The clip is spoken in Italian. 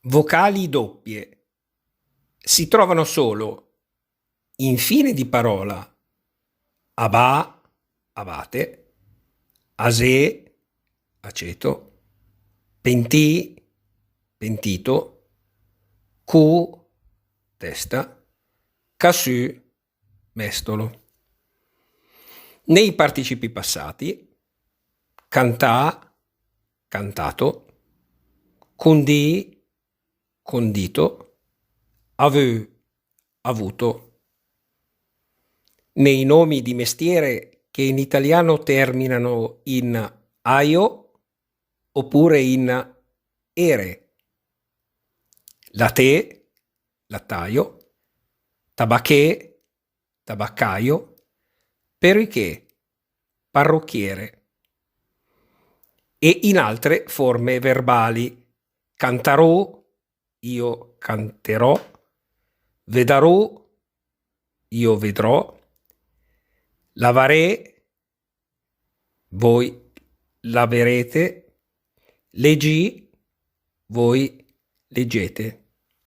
Vocali doppie si trovano solo in fine di parola abà, abate, asè, aceto, pentì, pentito, cu, testa, cassù, mestolo. Nei participi passati, cantà, cantato, condì, condito, aveu, avuto. Nei nomi di mestiere che in italiano terminano in aio oppure in ere. Latte, lattaio, tabacché, tabaccaio, periché, parrucchiere. E in altre forme verbali, cantarò, io canterò, vedarò, io vedrò, lavaré, voi laverete, leggi, voi leggete.